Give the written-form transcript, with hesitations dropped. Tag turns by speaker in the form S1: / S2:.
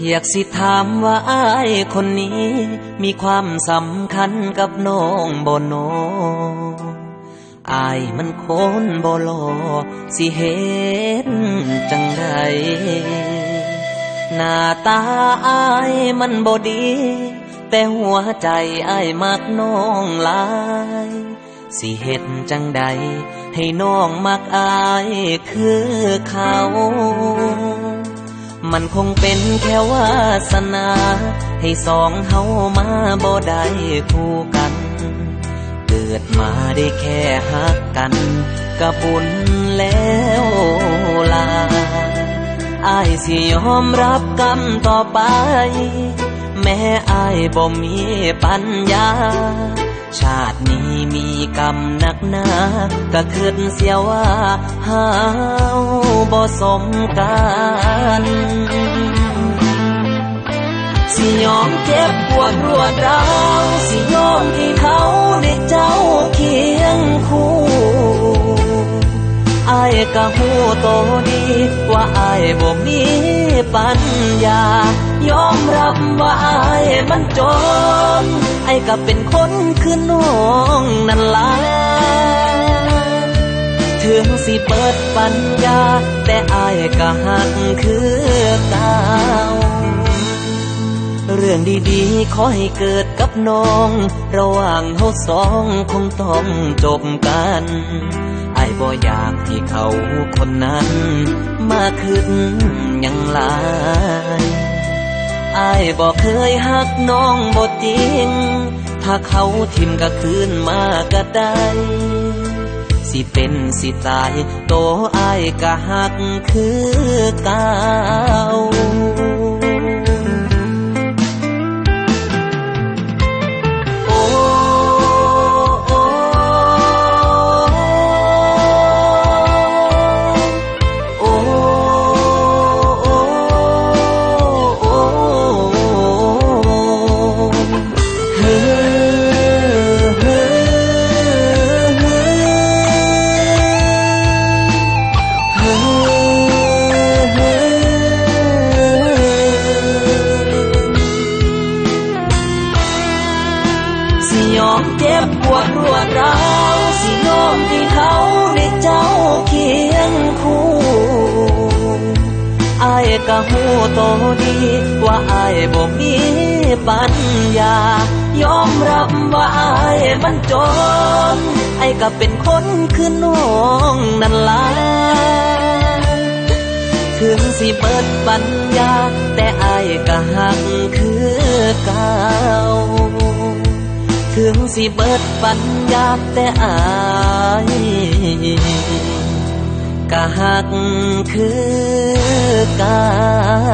S1: อยากสิถามว่าอ้ายคนนี้มีความสำคัญกับน้องบ่โนอ้ายมันคนบ่หล่อสิเฮ็ดจังใดหน้าตาอ้ายมันบ่ดีแต่หัวใจอ้ายมักน้องหลายสิเฮ็ดจังใดให้น้องมักอ้ายคือเขามันคงเป็นแค่วาสนาให้สองเฮามาบ่ได้คู่กันเกิดมาได้แค่ฮักกันก็บุญแล้วล่ะอ้ายสิยอมรับกรรมต่อไปแม้อ้ายบ่มีปัญญาชาตินี้มีกรรมหนักหนาก็คิดเสียว่าเฮาบ่สมกันสิยอมเจ็บปวดรวดร้าวสิยอมที่เขาได้เจ้าเคียงคู่อ้ายก็ฮู้โตดีว่าอ้ายบ่มีปัญญายอมรับว่าอ้ายมันจนอ้ายก็เป็นคนคือน้องนั่นล่ะถึงสิเปิดปัญญาแต่อ้ายก็หักคือเก่าเรื่องดีๆขอให้เกิดกับน้องระหว่างเฮาสองคงต้องจบกันอ้ายบ่อยากที่เขาคนนั้นมาขึ้นหยังหลายอ้ายบ่เคยฮักน้องบ่จริงถ้าเขาทิ่มก็คืนมาก็ได้สิเป็นสิตายโตอ้ายก็ฮักคือเก่าเจ็บปวดรวดร้าวสิยอมที่เขาได้เจ้าเคียงคู่อ้ายก็ฮู้โตดีว่าอ้ายบ่มีปัญญายอมรับว่าอ้ายมันจนอ้ายก็เป็นคนคือน้องนั่นล่ะถึงสิเบิดปัญญาแต่อ้ายก็หักคือเก่าถึงสิเบิดปัญญาแต่อ้ายก็หักคือเก่า